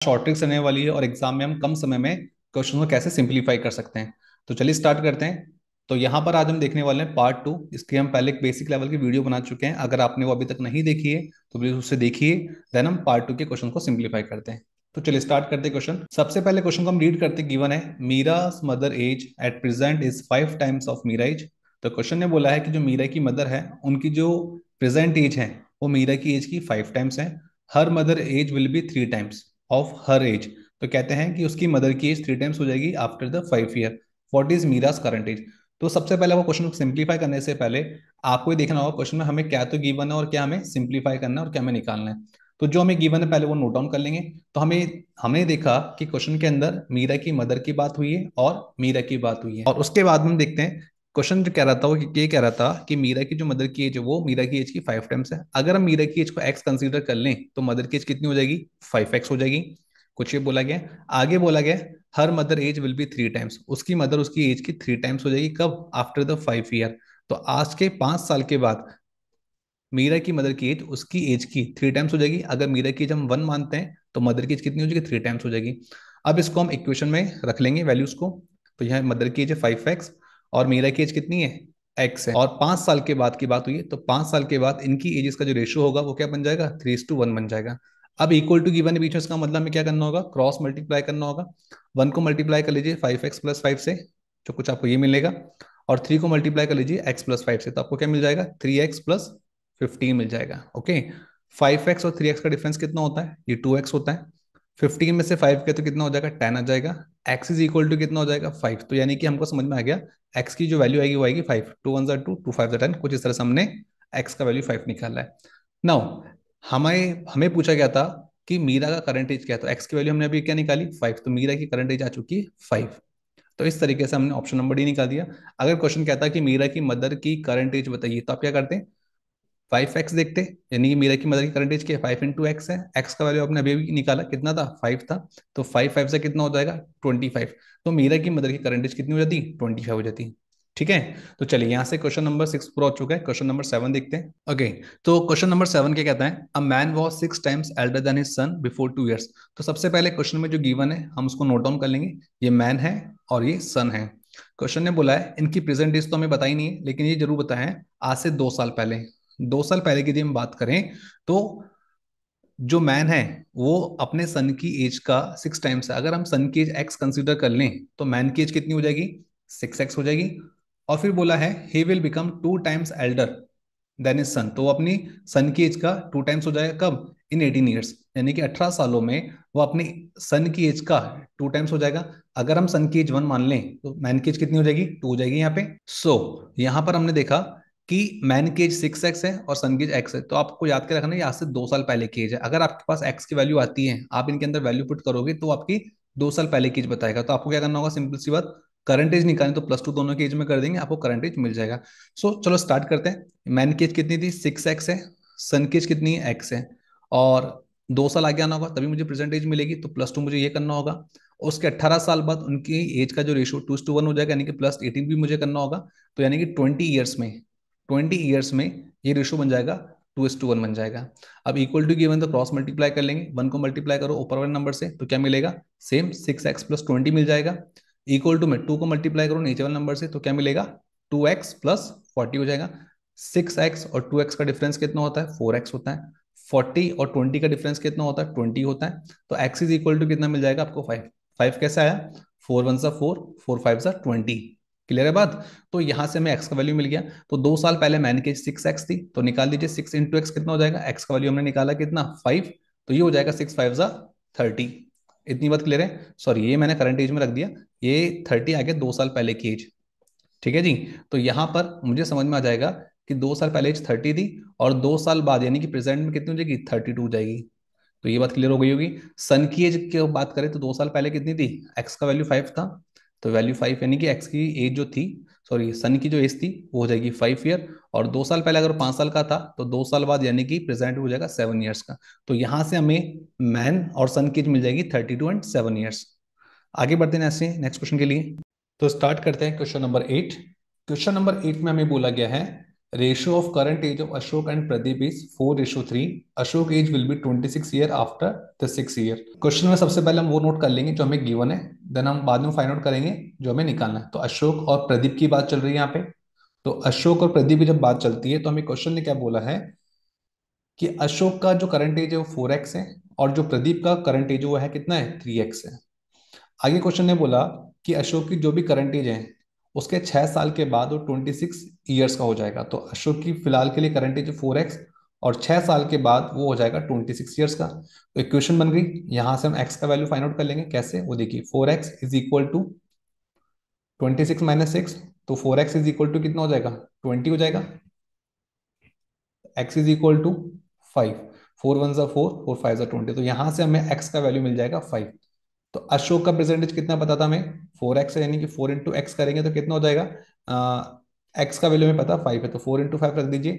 Short tricks रहने वाली है और एग्जाम में हम कम समय में क्वेश्चन को कैसे सिंपलीफाई कर सकते हैं। तो चलिए स्टार्ट करते हैं। तो यहाँ पर आज हम देखने वाले हैं पार्ट 2। इसकी हम पहले एक बेसिक लेवल की वीडियो बना चुके हैं। अगर आपने वो अभी तक नहीं देखी है तो प्लीज उससे देखिए। देन हम पार्ट 2 के क्वेश्चन को सिंपलीफाई करते हैं। तो चलिए स्टार्ट करते हैं। क्वेश्चन सबसे पहले क्वेश्चन को हम रीड करते हैं। गिवन है Meera's mother age at present is 5 times of Meera age. तो क्वेश्चन ने बोला है कि जो मीरा की मदर है उनकी जो प्रेजेंट एज है वो मीरा की एज की 5 टाइम्स है। Her mother age will be 3 times of her age. तो कहते हैं कि उसकी मदर की एज 3 टाइम्स हो जाएगी after the 5 year. What is Meera's current age. तो सबसे पहले वो क्वेश्चन को सिंप्लीफाई करने से पहले आपको ये देखना होगा क्वेश्चन में हमें क्या तो गिवन है और क्या हमें सिंप्लीफाई करना है और क्या हमें निकालना है। तो जो हमें गिवन है पहले वो नोट डाउन कर लेंगे। तो हमें हमने देखा कि क्वेश्चन के अंदर मीरा की मदर की बात हुई है और मीरा की बात हुई है, और उसके बाद हम देखते हैं क्वेश्चन जो कह रहा था वो ये कह रहा था कि मीरा की जो मदर की एज है वो मीरा की एज की 5 टाइम्स है। अगर हम मीरा की एज को एक्स कंसीडर कर लें तो मदर की एज कितनी हो जाएगी, 5x हो जाएगी। कुछ ये बोला गया। आगे बोला गया her mother age will be 3 times, उसकी मदर उसकी एज की 3 टाइम्स हो जाएगी। कब, आफ्टर द 5 ईयर। तो आज के 5 साल के बाद मीरा की मदर की एज उसकी एज की 3 टाइम्स हो जाएगी। अगर मीरा की एज हम 1 मानते हैं तो मदर की एज कितनी हो जाएगी, 3 टाइम्स हो जाएगी। अब इसको हम इक्वेशन में रख लेंगे वैल्यूज को। तो यहाँ मदर की एज है 5x और मीरा की एज कितनी है, x है। और 5 साल के बाद की बात हुई है तो 5 साल के बाद इनकी एजेस का जो रेशियो होगा वो क्या बन जाएगा, 3:1 बन जाएगा। अब इक्वल टू गिवन है बीच में, इसका मतलब हमें क्या करना होगा, क्रॉस मल्टीप्लाई करना होगा। 1 को मल्टीप्लाई कर लीजिए 5x+5 से, जो कुछ आपको ये मिलेगा। और 3 को मल्टीप्लाई कर लीजिए x+5 से, तो आपको क्या मिल जाएगा, 3x+15 मिल जाएगा। ओके। 5x और 3x का डिफरेंस कितना होता है, ये 2x होता है। 15 में से 5 के तो कितना हो जाएगा, 10 आ जाएगा। x इज इक्वल टू कितना हो जाएगा, 5। तो यानी कि हमको समझ में आ गया x की जो वैल्यू आएगी वो आएगी 5। 2 1 2, 2 5 10, कुछ इस तरह से हमने x का वैल्यू 5 निकाला है। नाउ हमें हमें पूछा गया था कि मीरा का करंट एज क्या है, तो x की वैल्यू हमने अभी क्या निकाली, 5। तो मीरा की करंट एज आ चुकी है 5। तो इस तरीके से हमने ऑप्शन नंबर डी निकाल दिया। अगर क्वेश्चन कहता है कि मीरा की मदर की करंट एज बताइए तो आप क्या करते हैं, 5x देखते, यानी कि मीरा की मदर की करंट एज क्या है, 5 × x है। x का वैल्यू आपने अभी अभी निकाला कितना था, 5 था। तो 5 से कितना हो जाएगा, 25। तो मीरा की मदर की करंट एज कितनी हो जाती, 25 हो जाती। ठीक है। तो चलिए यहाँ से क्वेश्चन नंबर 6 पूरा हो चुका है। क्वेश्चन नंबर 7 देखते हैं। ओके। तो क्वेश्चन नंबर 7 क्या कहता है, a man was 6 times elder than his son before 2 years. तो सबसे पहले क्वेश्चन में जो गिवन है हम उसको नोट डाउन कर लेंगे। ये मैन है और ये सन है। क्वेश्चन ने बोला है इनकी प्रेजेंट एज तो हमें बताई नहीं है, लेकिन ये जरूर बताया है आज से 2 साल पहले। 2 साल पहले की यदि हम बात करें तो जो मैन है वो अपने सन की एज का 6 टाइम्स है। अगर हम सन की एज एक्स कंसीडर कर लें तो मैन की एज कितनी हो जाएगी, 6x हो जाएगी। और फिर बोला है he will become 2 times elder than is son. तो वो अपनी सन की एज का 2 टाइम्स हो जाएगा, कब, इन 18 ईयर्स, यानी कि 18 सालों में वो अपनी सन की एज का 2 टाइम्स हो जाएगा। अगर हम सन की एज 1 मान लें तो मैन की एज कितनी हो जाएगी, 2 हो जाएगी यहाँ पे। यहाँ पर हमने देखा कि मैन की एज 6x है और सन की एज x है। तो आपको याद के रखना है आज से 2 साल पहले की एज है। अगर आपके पास x की वैल्यू आती है, आप इनके अंदर वैल्यू पुट करोगे तो आपकी 2 साल पहले की एज बताएगा। तो आपको क्या करना होगा, सिंपल सी बात, करंट एज निकालें तो +2 दोनों की एज में कर देंगे, आपको करंट एज मिल जाएगा। चलो स्टार्ट करते हैं। मैन की एज कितनी थी, 6x है। सन की एज कितनी है, x है। और 2 साल आगे आना होगा तभी मुझे प्रेजेंट एज मिलेगी, तो +2 मुझे ये करना होगा। उसके 18 साल बाद उनकी एज का जो रेशियो 2:1 हो जाएगा, यानी कि +18 भी मुझे करना होगा। तो यानी कि 20 ईयर्स में ये रेशियो बन जाएगा 2:1 बन जाएगा। अब इक्वल टू गिवन तो क्रॉस मल्टीप्लाई कर लेंगे, 1 को मल्टीप्लाई करो ऊपर वाले नंबर से तो क्या मिलेगा, सेम 6x+20 मिल जाएगा। इक्वल टू में 2 को मल्टीप्लाई करो नीचे वाले नंबर से तो क्या मिलेगा, 2x+40 हो जाएगा। 6x और 2x का डिफरेंस कितना होता है, 4x होता है। 40 और 20 का डिफरेंस कितना होता है, 20 होता है। तो x इज इक्वल टू कितना मिल जाएगा आपको, 5। 5 कैसे आया, 4 1 4, 4 5 20। क्लियर है बात। तो यहां से हमें x का वैल्यू मिल गया। तो 2 साल पहले मैंने की 6x थी, तो निकाल दीजिए 6 × x कितना हो जाएगा, x का वैल्यू हमने निकाला कितना, 5। तो ये हो जाएगा 6 5 30। इतनी बात क्लियर है। सॉरी, ये मैंने करंट एज में रख दिया, ये 30 आ गया 2 साल पहले की एज। ठीक है जी। तो यहां पर मुझे समझ में आ जाएगा कि 2 साल पहले एज 30 थी और 2 साल बाद यानी कि प्रेजेंट में कितनी हो जाएगी, 32 हो जाएगी। तो ये बात क्लियर हो गई होगी। सन की एज की बात करें तो 2 साल पहले कितनी थी, एक्स का वैल्यू 5 था। तो वैल्यू 5 यानी कि एक्स की एज जो थी, सॉरी सन की जो एज थी वो हो जाएगी 5 ईयर। और 2 साल पहले अगर 5 साल का था तो 2 साल बाद यानी कि प्रेजेंट हो जाएगा 7 ईयर्स का। तो यहां से हमें मैन और सन की एज मिल जाएगी 32 एंड 7 ईयर्स। आगे बढ़ते हैं ऐसे नेक्स्ट क्वेश्चन के लिए। तो स्टार्ट करते हैं क्वेश्चन नंबर 8। क्वेश्चन नंबर 8 में हमें बोला गया है ratio of current age of Ashok and Pradeep is 4:3। Ashok age will be 26 year after the 6 year. Question में सबसे पहले हम वो नोट कर लेंगे जो हमें गिवन है, देन हम बाद में फाइंड आउट करेंगे जो हमें निकालना है। तो अशोक और प्रदीप की बात चल रही है यहाँ पे। तो अशोक और प्रदीप की जब बात चलती है तो हमें क्वेश्चन ने क्या बोला है कि अशोक का जो करंट एज है वो 4x है, और जो प्रदीप का करंट एज वो है कितना है, 3x है। आगे क्वेश्चन ने बोला कि अशोक की जो भी करंट एज है उसके 6 साल के बाद वो 26 ईयर्स का हो जाएगा। तो अशोक की फिलहाल के लिए करंट एज 4x, और 6 साल के बाद वो हो जाएगा 26 ईयर्स का। तो इक्वेशन बन गई। यहां से हम x का वैल्यू फाइंड आउट कर लेंगे। कैसे, वो देखिए 4x इज इक्वल टू 26 - 6। तो 4x इज इक्वल टू कितना हो जाएगा, 20 हो जाएगा। x is equal to 5। 4 × 1 = 4, 4 × 5 = 20। तो यहां से हमें x का वैल्यू मिल जाएगा 5। तो अशोक का परसेंटेज कितना पता था हमें, 4x है, यानी कि 4 × x करेंगे तो कितना हो जाएगा, x का वैल्यू हमें पता 5 है, तो 4 × 5 रख दीजिए।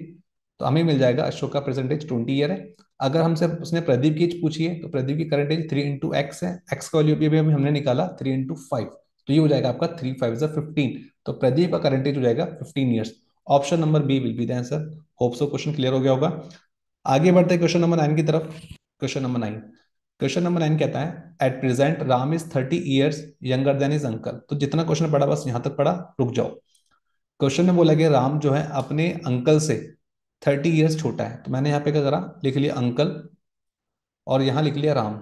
तो हमें मिल जाएगा अशोक का परसेंटेज 20 ईयर है। अगर हमसे उसने प्रदीप की एज पूछी है तो प्रदीप की करंट एज 3 × x है, x का वैल्यू भी अभी हमने निकाला 3 × 5। तो ये हो जाएगा आपका 3 × 5 = 15। तो प्रदीप का करंट एज हो जाएगा 15 years. Option number B will be the answer. Hope so question clear हो गया होगा। आगे बढ़ते हैं क्वेश्चन नंबर 9 की तरफ। क्वेश्चन नंबर 9, क्वेश्चन नंबर 9 कहता है at present Ram is 30 years younger than is uncle. तो जितना क्वेश्चन पढ़ा बस यहां तक पढ़ा, रुक जाओ। क्वेश्चन में बोला कि राम जो है अपने अंकल से 30 ईयर्स छोटा है। तो मैंने यहाँ पे क्या करा, लिख लिया अंकल और यहाँ लिख लिया राम।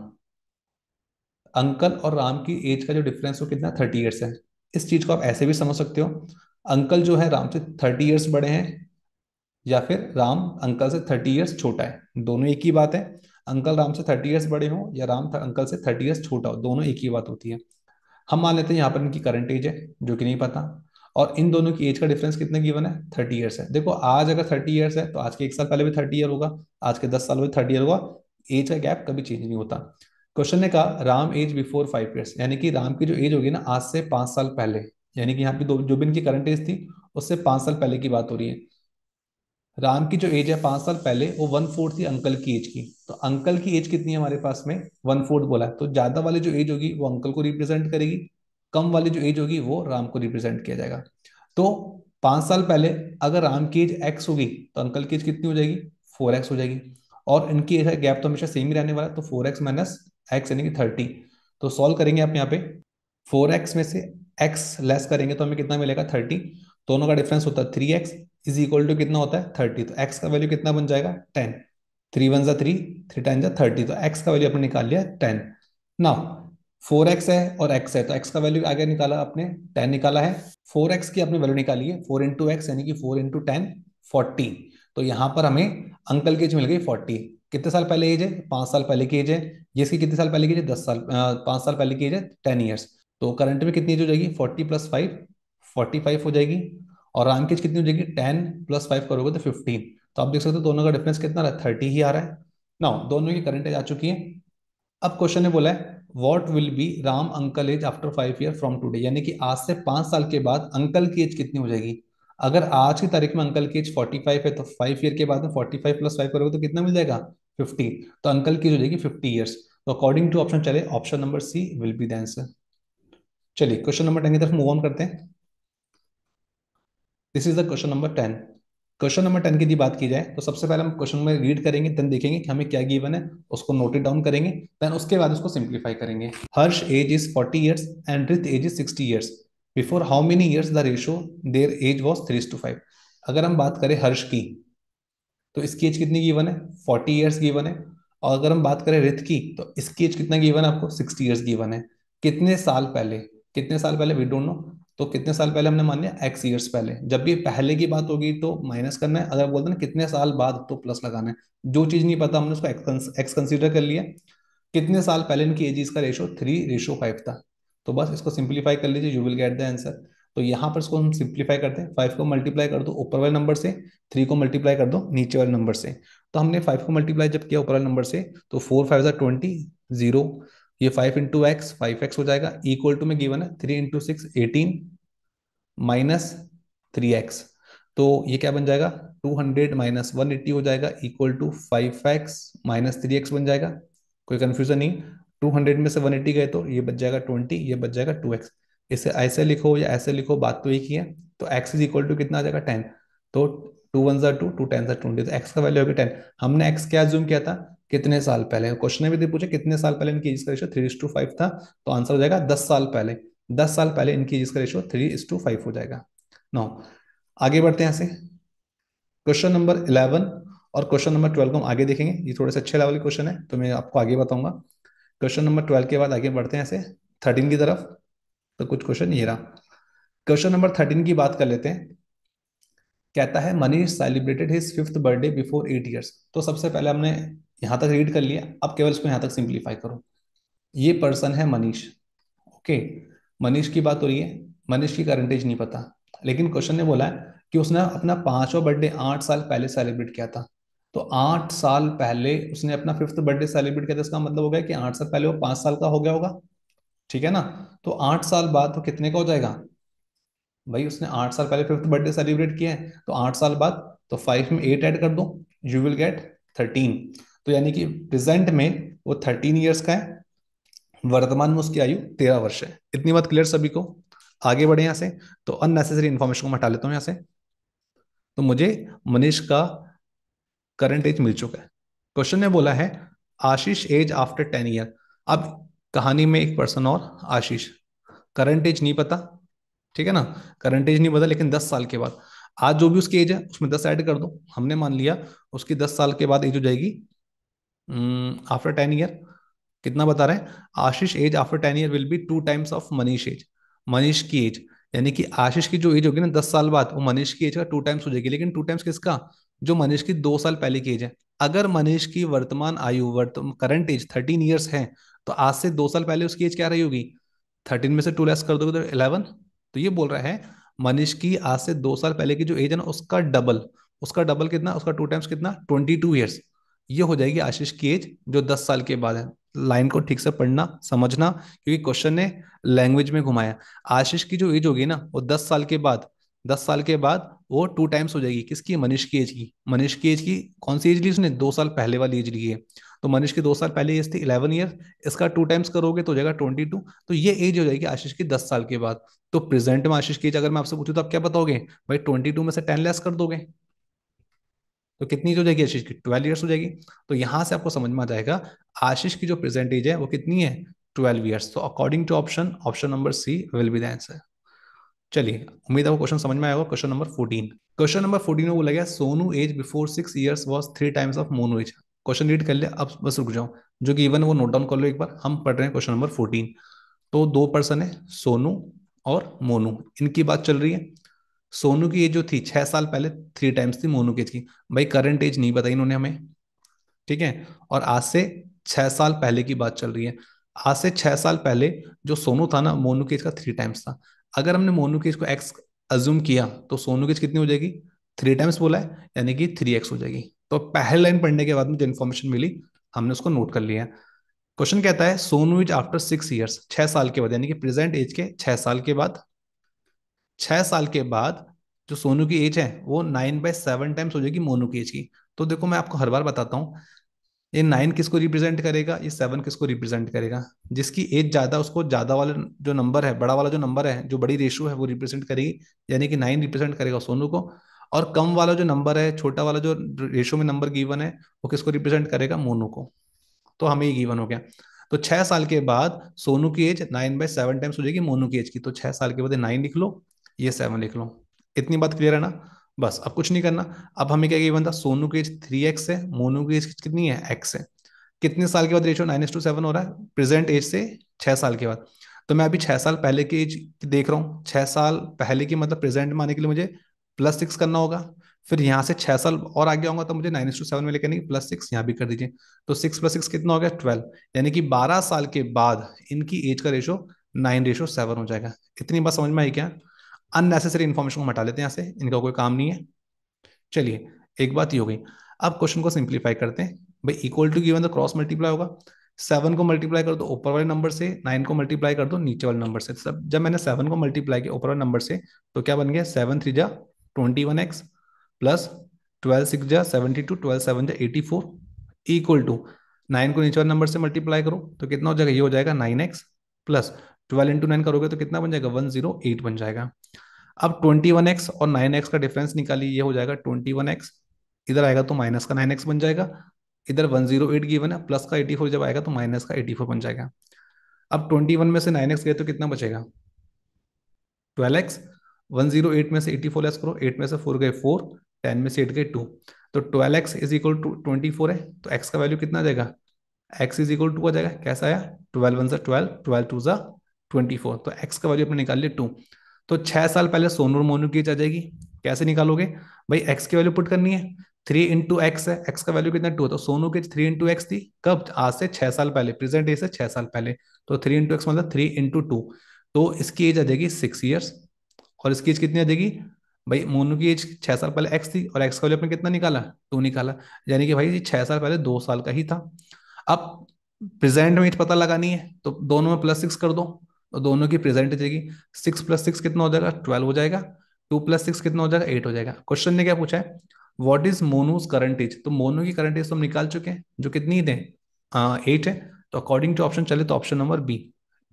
अंकल और राम की एज का जो डिफरेंस वो कितना, 30 ईयर्स है। इस चीज को आप ऐसे भी समझ सकते हो, अंकल जो है राम से 30 ईयर्स बड़े हैं, या फिर राम अंकल से 30 ईयर्स छोटा है, दोनों एक ही बात है। अंकल राम से 30 ईयर्स बड़े हो या राम अंकल से 30 ईयर्स छोटा हो, दोनों एक ही बात होती है। हम मान लेते हैं यहाँ पर इनकी करंट एज है जो कि नहीं पता, और इन दोनों की एज का डिफरेंस कितना गिवन है, 30 ईयर्स है। देखो आज अगर 30 ईयर्स है तो आज के 1 साल पहले भी 30 ईयर होगा, आज के 10 साल में 30 ईयर होगा। एज का गैप कभी चेंज नहीं होता। क्वेश्चन ने कहा राम एज बिफोर 5 ईयर्स, यानी कि राम की जो एज होगी ना आज से 5 साल पहले, यानी कि यहाँ पे जो भी इनकी करंट एज थी उससे 5 साल पहले की बात हो रही है। राम की जो एज है 5 साल पहले वो 1/4 थी अंकल की एज की। तो अंकल की एज कितनी है हमारे पास में, 1/4 बोला है। तो ज्यादा वाली जो एज होगी वो अंकल को रिप्रेजेंट करेगी, कम वाली जो एज होगी वो राम को रिप्रेजेंट किया जाएगा। तो 5 साल पहले अगर राम की एज एक्स होगी तो अंकल की एज कितनी हो जाएगी, 4x हो जाएगी। और इनकी एज गैप तो हमेशा सेम ही रहने वाला है, तो 4x - x यानी कि 30। तो सॉल्व करेंगे आप यहाँ पे, 4x में से x लेस करेंगे तो हमें कितना मिलेगा, 30। दोनों का डिफरेंस होता है 3x इज इक्वल टू कितना होता है, 30। तो x का वैल्यू कितना बन जाएगा, 10। 3 × 1 = 3, 3 × 10 = 30। तो x का वैल्यू आपने निकाल लिया 10। नाउ 4x है और x है, तो x का वैल्यू आगे निकाला आपने, 10 निकाला है। 4x की आपने वैल्यू निकाली है 4 × x यानी कि 4 × 10 40। तो यहाँ पर हमें अंकल की एज मिल गई 40। कितने साल पहले एज है, 5 साल पहले की एज है। ये इसकी कितने साल पहले की एज है, 10 साल, 5 साल पहले की एज है 10 ईयर्स। तो करंट में कितनी एज हो जाएगी, 40 + 5 45 हो जाएगी। और राम की एज कितनी हो जाएगी, 10 + 5 करोगे तो 15। तो आप देख सकते हो दोनों का डिफरेंस कितना रहा है, 30 ही आ रहा है। नाउ दोनों की करंट एज आ चुकी है। अब क्वेश्चन ने बोला है what will be Ram uncle age after 5 year from today, यानी कि आज से 5 साल के बाद अंकल की एज कितनी हो जाएगी। अगर आज की तारीख में अंकल की एज 45 है तो 5 ईयर के बाद में 45 + 5 करोगे तो कितना मिल जाएगा, 50। तो अंकल की एज हो जाएगी 50 ईयर्स। तो अकॉर्डिंग टू ऑप्शन चले, option number C will be the answer. चलिए क्वेश्चन नंबर 10 की तरफ मूव ऑन करते हैं। This is the question number 10। Question number 10 की यदि बात की जाए तो सबसे पहले हम क्वेश्चन में रीड करेंगे, देन देखेंगे कि हमें क्या गिवन है, उसको नोट डाउन करेंगे, देन उसके बाद उसको सिंप्लीफाई करेंगे। Harsh age is 40 years and Rit age is 60 years. Before how many years the ratio their age was 3:5। अगर हम बात करें हर्ष की तो इसकी एज कितनी गिवन है, 40 ईयर्स गिवन है। और अगर हम बात करें रित की तो इसकी एज कितना गिवन है आपको, 60 ईयर्स गिवन है। कितने साल पहले, कितने साल पहले वी डोंट नो। तो कितने साल पहले हमने मान लिया, एक्स ईयर्स पहले। जब भी पहले की बात होगी तो माइनस करना है, अगर बोलते हैं ना कितने साल बाद तो प्लस लगाना है। जो चीज नहीं पता हमने उसको एक्स कंसीडर कर लिया। कितने साल पहले इनकी एजीज का रेशो 3:5 था। तो बस इसको सिंप्लीफाई कर लीजिए, you will get the answer. तो यहाँ पर इसको हम सिंप्लीफाई करते हैं, 5 को मल्टीप्लाई कर दो ऊपर वाले नंबर से, 3 को मल्टीप्लाई कर दो नीचे वाले नंबर से। तो हमने 5 को मल्टीप्लाई जब किया ऊपर वाले नंबर से तो 4 × 5 = 20, 0। ये 5 × x 5x हो जाएगा, इक्वल टू में गिवन है 3 × 6 18 -3x। तो ये क्या बन जाएगा, 200 - 180 हो जाएगा, इक्वल टू 5x - 3x बन जाएगा। कोई कंफ्यूजन नहीं। 200 में से 180 गए तो ये बच जाएगा 20, ये बच जाएगा 2x। इसे ऐसे लिखो या ऐसे लिखो बात तो एक ही है। तो x इज इक्वल टू कितना आ जाएगा, 10। तो टू वन ज़ा टू, टू टेन ज़ा 20, तो एक्स का वैल्यू होगी 10। हमने एक्स क्या ज्यूम किया था, कितने साल पहले, क्वेश्चन में भी पूछे कितने साल पहले इनकी एज का रेशियो 3:5 था, तो आंसर हो जाएगा 10 साल पहले। 10 साल पहले इनकी एज का रेशियो 3:5 हो जाएगा। नो, आगे बढ़ते हैं यहाँ से। क्वेश्चन नंबर 11 और क्वेश्चन नंबर 12 को हम आगे देखेंगे, ये थोड़े से अच्छे लेवल के क्वेश्चन है, तो मैं आपको आगे बताऊंगा। क्वेश्चन नंबर 12 के बाद आगे बढ़ते हैं ऐसे 13 की तरफ। तो कुछ क्वेश्चन ये रहा। क्वेश्चन नंबर 13 की बात कर लेते हैं। कहता है Manish celebrated his 5th birthday before 8 years। तो सबसे पहले हमने यहां तक रीड कर लिया, अब केवल इसको यहां तक सिंप्लीफाई करो। ये पर्सन है मनीष, ओके। मनीष की बात हो रही है, मनीष की करंट एज नहीं पता, लेकिन क्वेश्चन ने बोला है कि उसने अपना 5वां बर्थडे 8 साल पहले सेलिब्रेट किया था। तो 8 साल पहले उसने अपना 5th बर्थडे सेलिब्रेट किया था, इसका मतलब हो गया कि 8 साल पहले वो 5 साल का हो गया होगा, ठीक है ना। तो 8 साल बाद तो कितने का हो जाएगा भाई, उसने 8 साल पहले 5th बर्थडे सेलिब्रेट किया है, तो 8 साल बाद तो 5 में 8 ऐड कर दो, यू विल गेट 13। तो यानी कि प्रेजेंट में वो 13 ईयर्स का है, वर्तमान में उसकी आयु 13 वर्ष है। इतनी बात क्लियर सभी को। आगे बढ़े यहां से, तो अननेसेसरी इंफॉर्मेशन को मैं हटा लेता हूं यहां से। तो मुझे मनीष का करंट एज मिल चुका है। क्वेश्चन ने बोला है आशीष एज आफ्टर 10 ईयर। अब कहानी में एक पर्सन और आशीष, करंट एज नहीं पता, ठीक है ना, करंट एज नहीं पता, लेकिन 10 साल के बाद आज जो भी उसकी एज है उसमें 10 ऐड कर दो। हमने मान लिया उसकी 10 साल के बाद एज हो जाएगी आफ्टर 10 ईयर। कितना बता रहे हैं, Ashish age after 10 year will be 2 times of Manish age. Manish की एज, यानी कि आशीष की जो एज होगी ना 10 साल बाद, वो मनीष की एज का 2 टाइम्स हो जाएगी, लेकिन 2 टाइम्स किसका, जो मनीष की 2 साल पहले की एज है। अगर मनीष की वर्तमान आयु वर्तमान करंट एज 13 ईयर्स है, तो आज से 2 साल पहले उसकी एज क्या रही होगी, 13 में से 2 लेस कर दोगे तो 11। तो ये बोल रहा है मनीष की आज से 2 साल पहले की जो एज है ना, उसका डबल, उसका डबल कितना, उसका 2 टाइम्स कितना, 22 ईयर्स। ये हो जाएगी आशीष की एज जो 10 साल के बाद है। लाइन को ठीक से पढ़ना समझना, क्योंकि क्वेश्चन ने लैंग्वेज में घुमाया। आशीष की जो एज होगी ना वो 10 साल के बाद, 10 साल के बाद वो 2 टाइम्स हो जाएगी किसकी, मनीष की एज की। मनीष की एज की कौन सी एज ली उसने, 2 साल पहले वाली एज ली है। तो मनीष की 2 साल पहले एज थी 11 ईयर, इसका 2 टाइम्स करोगे तो हो जाएगा 22। तो ये एज हो जाएगी आशीष की 10 साल के बाद। तो प्रेजेंट में आशीष की एज अगर मैं आपसे पूछूं तो आप क्या बताओगे भाई, 22 में से 10 लेस कर दोगे, तो कितनी हो जाएगी आशीष की, 12 ईयर्स हो जाएगी। तो यहां से आपको समझ में आ जाएगा आशीष की जो प्रेजेंट एज है वो कितनी है, 12 ईयर्स। तो according to option, option number C will be the answer. चलिए, उम्मीद है वो क्वेश्चन समझ में आएगा। क्वेश्चन नंबर 14, क्वेश्चन नंबर 14 में बोला गया Sonu age before 6 years was 3 times of Monu age. Question read कर लिया, अब बस रुक जाओ, जो कि इवन वो नोट डाउन कर लो एक बार। हम पढ़ रहे हैं क्वेश्चन नंबर 14। तो दो पर्सन है, सोनू और मोनू, इनकी बात चल रही है। सोनू की एज जो थी 6 साल पहले 3 टाइम्स थी मोनू की एज की। भाई करंट एज नहीं बताई इन्होंने हमें, ठीक है। और आज से 6 साल पहले की बात चल रही है। आज से 6 साल पहले जो सोनू था ना, मोनू की एज का 3 टाइम्स था। अगर हमने मोनू की एज को एक्स अज्यूम किया तो सोनू की एज कितनी हो जाएगी, 3 टाइम्स बोला है, यानी कि 3x हो जाएगी। तो पहले लाइन पढ़ने के बाद में जो इन्फॉर्मेशन मिली हमने उसको नोट कर लिया। क्वेश्चन कहता है सोनू इज आफ्टर 6 ईयर्स, 6 साल के बाद, यानी कि प्रेजेंट एज के 6 साल के बाद, 6 साल के बाद जो सोनू की एज है वो 9/7 टाइम्स हो जाएगी मोनू की एज की। तो देखो मैं आपको हर बार बताता हूँ, ये 9 किसको रिप्रेजेंट करेगा, ये 7 किसको रिप्रेजेंट करेगा। जिसकी एज ज्यादा उसको ज्यादा वाला जो नंबर है, बड़ा वाला जो नंबर है, जो बड़ी रेशियो है वो रिप्रेजेंट करेगी, यानी कि 9 रिप्रेजेंट करेगा सोनू को। और कम वाला जो नंबर है, छोटा वाला जो रेशियो में नंबर गिवन है, वो किसको रिप्रेजेंट करेगा, मोनू को। तो हमें ये गिवन हो गया। तो 6 साल के बाद सोनू की एज 9/7 टाइम्स हो जाएगी मोनू की एज की। तो 6 साल के बाद 9 लिख लो, ये 7 लिख लो। इतनी बात क्लियर है ना। बस अब कुछ नहीं करना। अब हमें क्या गिवन था, सोनू की एज 3x है, मोनू की एज कितनी है, x है। कितने साल के बाद रेशियो 9:7 हो रहा है, प्रेजेंट एज से 6 साल के बाद। तो मैं अभी 6 साल पहले की एज देख रहा हूँ, 6 साल पहले की मतलब प्रेजेंट में आने के लिए मुझे +6 करना होगा। फिर यहाँ से 6 साल और आगे आऊंगा तो मुझे 9:7 में लेकर नहीं, +6 यहाँ भी कर दीजिए। तो 6 + 6 कितना हो गया, 12, यानी कि 12 साल के बाद इनकी एज का रेशो 9:7 हो जाएगा। इतनी बात समझ में आई क्या। अननेसेसरी इन्फॉर्मेशन को हटा लेते हैं यहाँ से, इनका कोई काम नहीं है। चलिए, एक बात ये हो गई। अब क्वेश्चन को सिंप्लीफाई करते हैं। भाई इक्वल टू गिवन तो क्रॉस मल्टीप्लाई होगा, 7 को मल्टीप्लाई कर दो ऊपर वाले नंबर से, 9 को मल्टीप्लाई कर दो नीचे वाले नंबर से। सब जब मैंने 7 को मल्टीप्लाई किया ऊपर वाले नंबर से, तो क्या बन गया, 7 3 जा 21x प्लस 12 6 जा 72, 12 7 जा 84 इक्वल टू 9 को नीचे वाले नंबर से मल्टीप्लाई करो तो कितना हो जाएगा, ये हो जाएगा 9x प्लस 12 × 9 करोगे तो कितना बन जाएगा, 108 बन जाएगा। अब 21x और 9x का डिफरेंस निकालिए, ये हो जाएगा 21x, इधर आएगा तो माइनस का 9x बन जाएगा, इधर 108 गिवन है, प्लस का 84 जब आएगा तो माइनस का 84 बन जाएगा। अब 21 में से 9x गए तो कितना बचेगा, 12x। 108 में से 84 लेस करो, 8 में से 4 गए 4, 10 में से 8 गए 2, तो 12x इज इक्वल टू 24 है, तो x का वैल्यू कितना आ जाएगा, x इज इक्वल टू आ जाएगा, कैसा आया, 12 वन सा 12, 12 टू जा 24, तो x का वैल्यू अपने निकाल लिया 2। तो 6 साल पहले सोनू और मोनू की एज आ जाएगी, कैसे निकालोगे भाई, x की वैल्यू पुट करनी है, 3 इंटू एक्स है, x का वैल्यू कितना 2, तो सोनू की 3 इंटू एक्स थी कब, आज से 6 साल पहले, प्रेजेंट डे से 6 साल पहले, तो 3 इंटू एक्स मतलब 3 इंटू 2, तो इसकी एज आ जाएगी 6 ईयर्स। और इसकी एज कितनी आ जाएगी भाई, मोनू की एज 6 साल पहले एक्स थी, और एक्स का वैल्यू आपने कितना निकाला, 2 निकाला, यानी कि भाई ये 6 साल पहले 2 साल का ही था। अब प्रेजेंट में एज पता लगानी है, तो दोनों में +6 कर दो, तो दोनों की प्रेजेंट एज आएगी, 6 + 6 कितना हो जाएगा, 12 हो जाएगा, 2 + 6 कितना हो जाएगा, 8 हो जाएगा। क्वेश्चन ने क्या पूछा है, what is Monu's current age, तो मोनू की करंट एज तो हम निकाल चुके हैं, जो कितनी थे, 8 है, तो अकॉर्डिंग टू ऑप्शन चले तो ऑप्शन नंबर बी,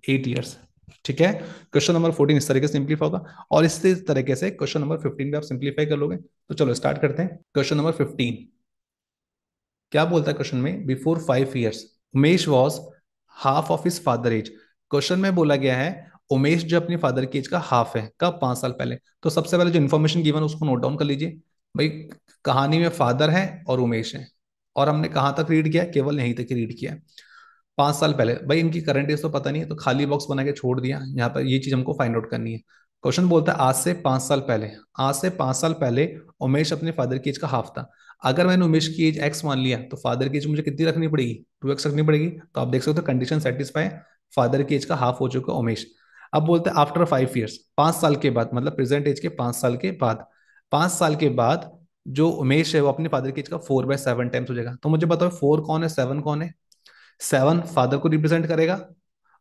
8 ईयर्स। ठीक है, क्वेश्चन नंबर 14 इस तरीके से सिंप्लीफाई होगा, और इसी तरीके से क्वेश्चन नंबर 15 भी आप सिंप्लीफाई कर लोगे। तो चलो स्टार्ट करते हैं, क्वेश्चन नंबर 15 क्या बोलता है क्वेश्चन में, before 5 years Umesh was half of his father age. Question में बोला गया है उमेश जो अपने फादर की एज का हाफ है, कब, 5 साल पहले। तो सबसे पहले जो इन्फॉर्मेशन गिवन है उसको नोट डाउन कर लीजिए भाई, कहानी में फादर है और उमेश है, और हमने कहाँ तक रीड किया, केवल यहीं तक रीड किया। 5 साल पहले भाई, इनकी करंट एज तो पता नहीं है, तो खाली बॉक्स बना के छोड़ दिया, यहाँ पर ये चीज हमको फाइंड आउट करनी है। क्वेश्चन बोलता है आज से 5 साल पहले, आज से 5 साल पहले उमेश अपने फादर की एज का हाफ था। अगर मैंने उमेश की एज एक्स मान लिया, तो फादर की एज मुझे कितनी रखनी पड़ेगी, 2x रखनी पड़ेगी। तो आप देख सकते हो कंडीशन सेटिस्फाई, फादर की एज का हाफ हो चुका उमेश। अब बोलते हैं आफ्टर 5 ईयर्स, 5 साल के बाद, मतलब प्रेजेंट एज के 5 साल के बाद, 5 साल के बाद जो उमेश है वो अपने फादर की एज का 4/7 टाइम्स हो जाएगा। तो मुझे बताओ 4 कौन है, 7 कौन है, 7 फादर को रिप्रेजेंट करेगा,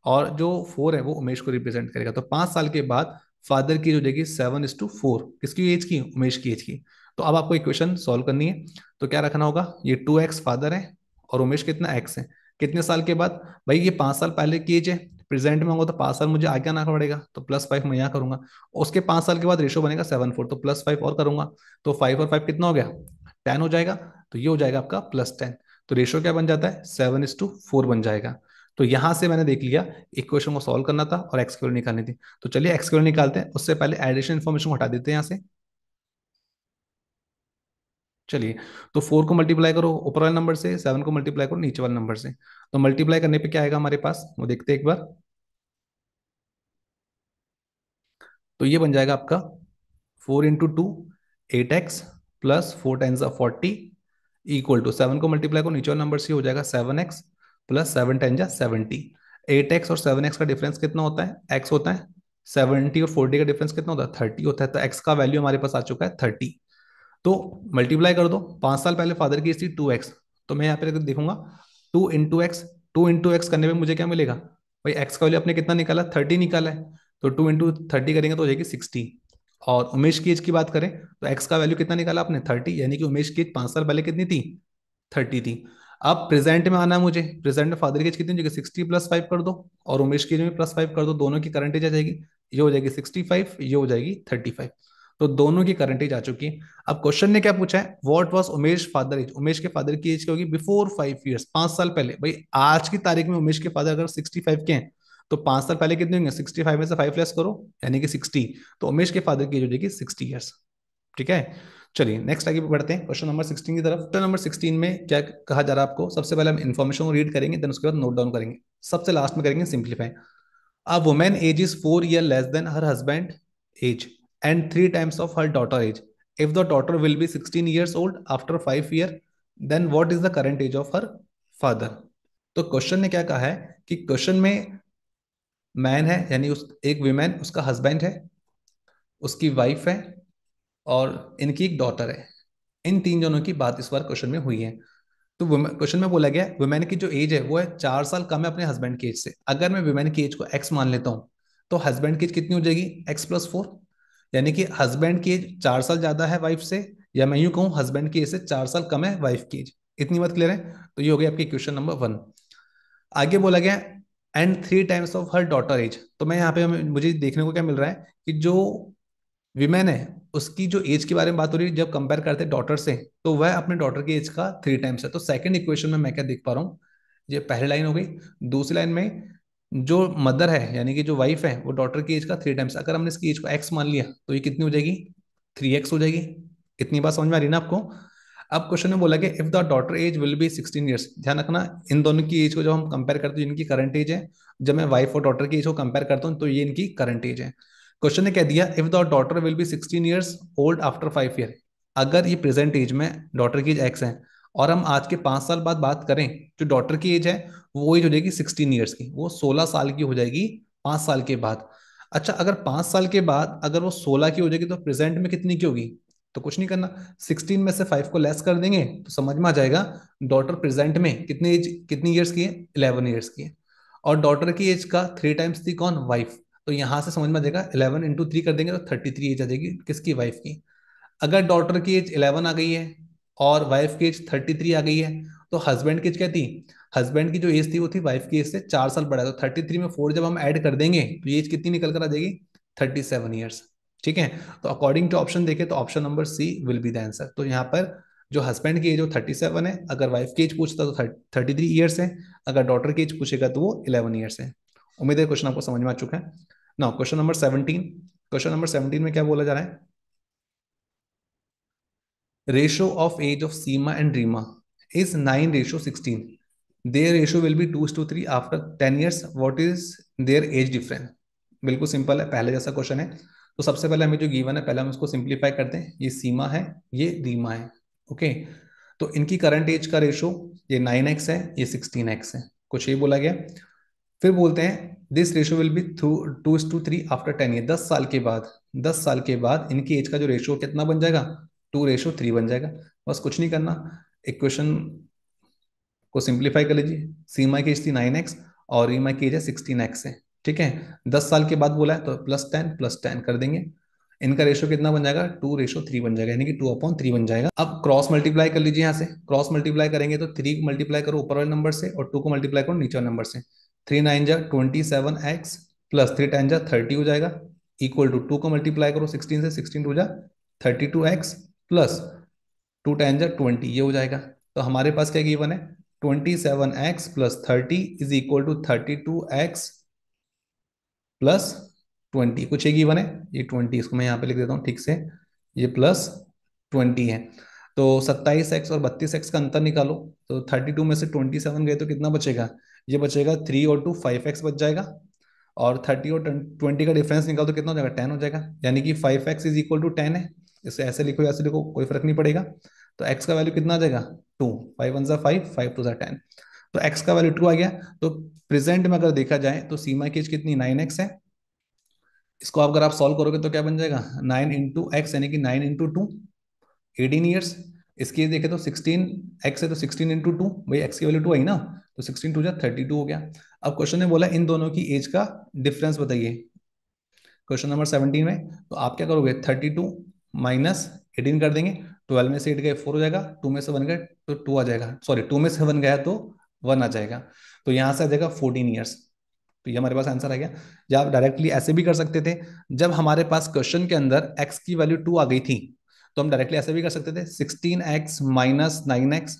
और जो 4 है वो उमेश को रिप्रेजेंट करेगा। तो 5 साल के बाद फादर की जो जाएगी 7:4, किसकी एज की, उमेश की एज की। तो अब आपको इक्वेशन सॉल्व करनी है, तो क्या रखना होगा, ये 2x फादर है और उमेश कितना x है, कितने साल के बाद, भाई ये 5 साल पहले की एज है, प्रेजेंट में होगा तो 5 साल मुझे आगे आना पड़ेगा, तो +5 मैं यहाँ करूंगा, उसके 5 साल के बाद रेशो बनेगा 7:4, तो +5 और करूंगा, तो 5 और 5 कितना हो गया, 10 हो जाएगा, तो ये हो जाएगा आपका +10। तो रेशो क्या बन जाता है, 7:4 बन जाएगा। तो यहां से मैंने देख लिया इक्वेशन को सॉल्व करना था और एक्स की वैल्यू निकालनी थी। तो चलिए एक्स की वैल्यू निकालते हैं, उससे पहले एडिशन इन्फॉर्मेशन को हटा देते हैं यहाँ से। चलिए, तो 4 को मल्टीप्लाई करो ऊपर वाले नंबर से, 7 को मल्टीप्लाई करो नीचे वाले नंबर से, तो मल्टीप्लाई करने पे क्या आएगा हमारे पास, वो देखते हैं एक बार। तो ये बन जाएगा आपका 4 × 2 8x प्लस 4 × 10 = 40 इक्वल टू 7 को मल्टीप्लाई करो नीचे वाले नंबर से, हो जाएगा 7x प्लस 7 × 10 = 70। 8x और 7x का डिफरेंस कितना होता है, x होता है, 70 और 40 का डिफरेंस कितना होता है, 30 होता है, तो x का वैल्यू हमारे पास आ चुका है 30। तो मल्टीप्लाई कर दो, 5 साल पहले फादर की थी 2x, तो मैं यहाँ पे देखूंगा 2 × x, 2 × x करने में मुझे क्या मिलेगा भाई, x का वैल्यू आपने कितना निकाला, 30 निकाला है, तो 2 × 30 करेंगे तो हो जाएगी 60। और उमेश की एज की बात करें तो x का वैल्यू कितना निकाला आपने, 30, यानी कि उमेश की एज 5 साल पहले कितनी थी, 30 थी। अब प्रेजेंट में आना है मुझे, प्रेजेंट में फादर की एज कितनी हो जाएगी, 60 + 5 कर दो, और उमेश की एज में +5 कर दो, दोनों की करंट एज आ जाएगी, ये हो जाएगी 65, ये हो जाएगी 35, तो दोनों की करंट एज आ चुकी है। अब क्वेश्चन ने क्या पूछा है, what was Umesh father age, Umesh के फादर की एज क्या होगी बिफोर 5 ईयर्स, 5 साल पहले। भाई आज की तारीख में उमेश के फादर अगर 65 के हैं, तो 5 साल पहले कितने होंगे, 65 में से 5 लेस करो, यानी कि 60, तो उमेश के फादर की एज हो जाएगी 60 ईयर्स। ठीक है, चलिए नेक्स्ट आगे बढ़ते हैं क्वेश्चन नंबर 16 की तरफ। क्वेश्चन नंबर 16 में क्या कहा जा रहा है आपको, सबसे पहले हम इन्फॉर्मेशन को रीड करेंगे, देन उसके बाद नोट डाउन करेंगे, सबसे लास्ट में करेंगे simplify. A woman age is 4 years less than her husband age and 3 times of her daughter age. If the daughter will be 16 years old after 5 years, then what is the current age of her father? तो question ने क्या कहा है कि question में man है, यानी उस एक विमेन, उसका हस्बैंड है, उसकी वाइफ है, और इनकी एक डॉटर है। इन तीन जनों की बात इस बार क्वेश्चन में हुई है। तो क्वेश्चन में बोला गया वुमेन की जो एज है वो है 4 साल कम है अपने हस्बैंड की एज से। अगर मैं वुमेन की एज को एक्स मान लेता हूँ, तो हस्बैंड की एज कितनी हो जाएगी, x + 4, यानी कि हस्बैंड की एज 4 साल ज्यादा है वाइफ से, या मैं यूं कहूँ हस्बैंड की एज से 4 साल कम है वाइफ की एज। इतनी बात क्लियर है, तो ये हो गया आपकी क्वेश्चन नंबर 1। आगे बोला गया and 3 times of her daughter age. तो मैं यहाँ पे मुझे देखने को क्या मिल रहा है कि जो विमेन है, उसकी जो एज के बारे में बात हो रही है, जब कंपेयर करते हैं डॉटर से, तो वह अपने डॉटर की एज का 3 टाइम्स है। तो सेकंड इक्वेशन में मैं क्या देख पा रहा हूँ, ये पहली लाइन हो गई। दूसरी लाइन में जो मदर है यानी कि जो वाइफ है वो डॉटर की एज का 3 टाइम्स, अगर हमने इसकी एज को एक्स मान लिया तो ये कितनी हो जाएगी, 3x हो जाएगी। इतनी बात समझ में आ रही ना आपको। अब क्वेश्चन में बोला कि if the daughter age will be 16 years, ध्यान रखना इन दोनों की एज को जब हम कंपेयर करते हैं, इनकी करंट एज है, जब मैं वाइफ और डॉटर की एज को कंपेयर करता हूँ तो ये इनकी करंट एज है। क्वेश्चन ने कह दिया if the daughter will be 16 years old after 5 year, अगर ये प्रेजेंट एज में डॉटर की एज एक्स है और हम आज के 5 साल बाद बात करें, जो डॉटर की एज है वो एज हो जाएगी 16 ईयर्स की, वो 16 साल की हो जाएगी 5 साल के बाद। अच्छा, अगर 5 साल के बाद अगर वो 16 की हो जाएगी तो प्रेजेंट में कितनी की होगी, तो कुछ नहीं करना, 16 में से 5 को लेस कर देंगे तो समझ में आ जाएगा डॉटर प्रेजेंट में कितनी एज, कितनी ईयर्स की है, 11 ईयर्स की है। और डॉटर की एज का 3 टाइम्स थी कौन, वाइफ, तो यहां से समझ में आ जाएगा 11 × 3 कर देंगे तो 33 एज आ जाएगी किसकी, वाइफ की। अगर डॉटर की एज 11 आ गई है और वाइफ की एज 33 आ गई है, तो हस्बैंड की एज क्या थी, हस्बैंड की जो एज थी वो थी वाइफ की एज से 4 साल बड़ा है, तो 33 में 4 जब हम ऐड कर देंगे तो ये एज कितनी निकल कर आ जाएगी, 37 ईयर्स। ठीक है, तो अकॉर्डिंग टू ऑप्शन देखे तो option number C will be the answer. तो यहाँ पर जो हस्बैंड की एज वो 37 है, अगर वाइफ की एज पूछता तो 33 ईयर्स है, अगर डॉटर की एज पूछेगा तो वो 11 ईयर्स है। उम्मीद है क्वेश्चन आपको समझ में आ चुका है। Now question number 17, question number 17 में क्या बोला जा रहा है, ratio of age of Seema and Rima is 9:16. Their ratio will be 2:3 after 10 years. What is their age difference? बिल्कुल सिंपल है, पहले जैसा क्वेश्चन है। तो सबसे पहले हमें जो गिवन है पहले हम उसको सिंप्लीफाई करते हैं, ये सीमा है, ये रीमा है। ओके, तो इनकी करंट एज का रेशो ये 9x है, ये 16x है, कुछ ये बोला गया। फिर बोलते हैं this ratio will be 2:3 after 10 year, 10 साल के बाद, 10 साल के बाद इनकी एज का जो रेशियो कितना बन जाएगा, 2:3 बन जाएगा। बस कुछ नहीं करना, इक्वेशन को सिंप्लीफाई कर लीजिए। सीमा की एज थी 9x और रीमा की एज है 16x है। ठीक है, 10 साल के बाद बोला है तो +10 कर देंगे, इनका रेशियो कितना बन जाएगा, 2:3 बन जाएगा, यानी कि 2/3 बन जाएगा। अब क्रॉस मल्टीप्लाई कर लीजिए, यहाँ से क्रॉस मल्टीप्लाई करेंगे तो 3 को मल्टीप्लाई करो ऊपर वाले नंबर से और 2 को मल्टीप्लाई करो नीचे वाले नंबर से। 3 9 = 27x प्लस 3 10 = 30 हो जाएगा, इक्वल टू 2 को मल्टीप्लाई करो 16 से, 16 2 = 32x प्लस 2 10 = 20, ये हो जाएगा। तो हमारे पास क्या गिवन है, 27x plus 30 is equal to 32x plus 20, कुछ एक गिवन है, ये 20, इसको मैं यहाँ पे लिख देता हूँ ठीक से, ये प्लस 20 है। तो 27x और 32x का अंतर निकालो, तो 32 में से 27 गए तो कितना बचेगा, ये बचेगा 3 और 2 5x बच जाएगा, और 30 और 20 का डिफरेंस निकालो तो कितना हो जाएगा, 10 हो जाएगा, यानी कि 5x इज इक्वल टू 10 है। इसे ऐसे लिखो या ऐसे लिखो कोई फर्क नहीं पड़ेगा। तो x का वैल्यू कितना आ जाएगा, 2, 5 1 ज़ा 5, 5 2 ज़ा 10, तो x का वैल्यू 2 आ गया। तो प्रेजेंट में अगर देखा जाए तो सीमा की एज कितनी, 9x है, इसको अगर आप सॉल्व करोगे तो क्या बन जाएगा, 9 × x यानी कि 9 × 2 18 ईयर्स। इसकी एज देखे तो 16x है तो 16 × 2, भाई x की वैल्यू 2 आई ना, तो 16 2 = 32 हो गया। अब क्वेश्चन ने बोला इन दोनों की एज का डिफरेंस बताइए, क्वेश्चन नंबर 17 में। तो आप क्या करोगे, 32 माइनस 18 कर देंगे, 12 में से 8 गए 4 हो जाएगा, 2 में से 1 गए तो 2 आ जाएगा, सॉरी 2 में से 1 गया तो 1 आ जाएगा, तो यहाँ से आ जाएगा 14 ईयर्स। तो ये हमारे पास आंसर आ गया। या आप डायरेक्टली ऐसे भी कर सकते थे, जब हमारे पास क्वेश्चन के अंदर x की वैल्यू 2 आ गई थी तो हम डायरेक्टली ऐसे भी कर सकते थे, 16x माइनस 9x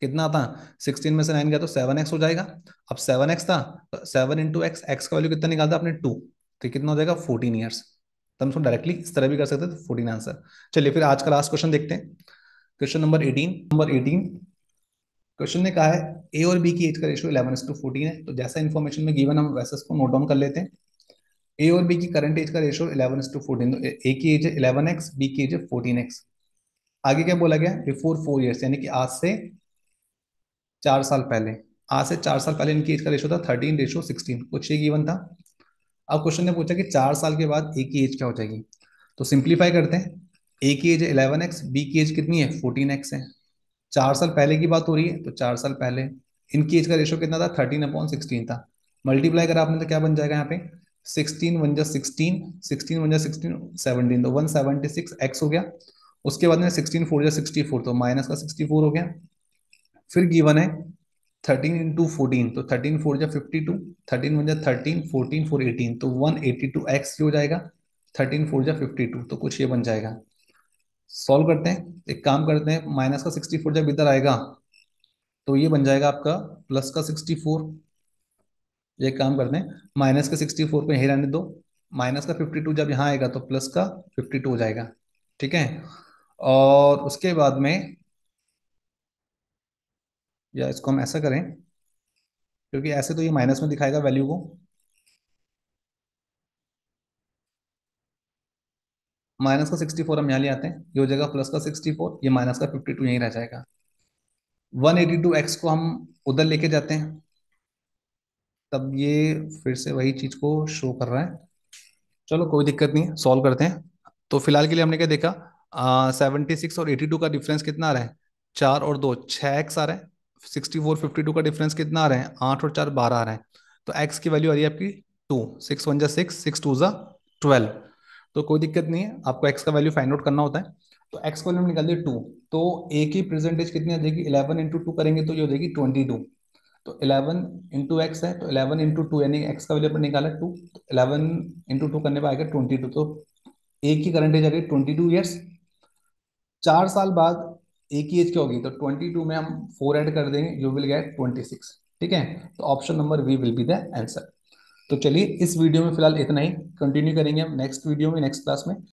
कितना था, 16 में से 9 गया तो 7x हो जाएगा। अब 7x था तो 7 × x का वैल्यू कितना निकालता आपने, 2, तो कितना हो जाएगा 14 ईयर्स। तो हम इसको डायरेक्टली इस तरह भी कर सकते थे, 14 आंसर। चलिए फिर आज का लास्ट क्वेश्चन देखते हैं, क्वेश्चन नंबर 18। क्वेश्चन ने कहा है ए और बी की एज का रेशियो 11:14 है, तो जैसा इन्फॉर्मेशन में गिवन हम वैसे इसको नोट डाउन कर लेते हैं। ए और बी की करंट एज का रेशियो 11:14, तो ए की एज है 11x, बी की एज है 14x। आगे क्या बोला गया, बिफोर 4 ईयर्स, यानी कि आज से 4 साल पहले, आज से 4 साल पहले इनकी एज का रेशियो था 13:16, कुछ ये गिवन था। अब क्वेश्चन ने पूछा कि 4 साल के बाद ए की एज क्या हो जाएगी, तो सिंप्लीफाई करते हैं, ए की एज 11x, बी की एज कितनी है 14x है, 4 साल पहले की बात हो रही है तो 4 साल पहले इनकी एज का रेशियो कितना था, 13/16 था। मल्टीप्लाई करा आपने तो क्या बन जाएगा यहाँ पे, 16 1 जा 16, 16 1 जा 16 17, तो 176x हो गया। उसके बाद में 16 4 जा 64, तो माइनस का 64 हो गया। फिर गिवन है 13 × 14, तो 13 4 जा 52, 13 1 जा 13, 14 4 18, तो 182x हो जाएगा। 13 4 जा 52, तो कुछ ये बन जाएगा। सॉल्व करते हैं, एक काम करते हैं, माइनस का 64 जब इधर आएगा तो ये बन जाएगा आपका प्लस का 64। ये काम करते हैं, माइनस का 64 को यहीं रहने दो, माइनस का 52 जब यहाँ आएगा तो प्लस का 52 हो जाएगा। ठीक है, और उसके बाद में, या इसको हम ऐसा करें, क्योंकि ऐसे तो ये माइनस में दिखाएगा वैल्यू को, माइनस का 64 हम यहाँ ले आते हैं, ये हो जाएगा प्लस का 64, ये माइनस का 52 यहीं रह जाएगा। 182x को हम उधर लेके जाते हैं, तब ये फिर से वही चीज को शो कर रहा है। चलो कोई दिक्कत नहीं है, सॉल्व करते हैं। तो फिलहाल के लिए हमने क्या देखा, 76 और 82 का डिफरेंस कितना आ रहा है, 4 और 2 6x आ रहा है। 64 52 का डिफरेंस कितना आ रहा है, 8 और 4 12 आ रहा है। तो x की वैल्यू आ रही है आपकी 2, 6 1 जा 6, 6 2 जा 12। तो कोई दिक्कत नहीं है, आपको x का वैल्यू फाइंड आउट करना होता है। तो x का वैल्यू निकाल दिया 2, तो a की परसेंटेज कितनी आ जाएगी, 11 इंटू 2 करेंगे तो ये हो जाएगी 22। तो 11 इंटू एक्स है, तो 11 इंटू टू, यानी एक्स का वैल्यू अपन निकाला 2, तो 11 इंटू 2 करने पर आएगा 22। तो एक की करंट एज आ गई 22 ईयर्स। 4 साल बाद एक की एज क्या होगी, तो 22 में हम 4 ऐड कर देंगे, यू विल गेट 26। ठीक है, तो option number V will be the answer. तो चलिए इस वीडियो में फिलहाल इतना ही, कंटिन्यू करेंगे हम नेक्स्ट वीडियो में, नेक्स्ट क्लास में।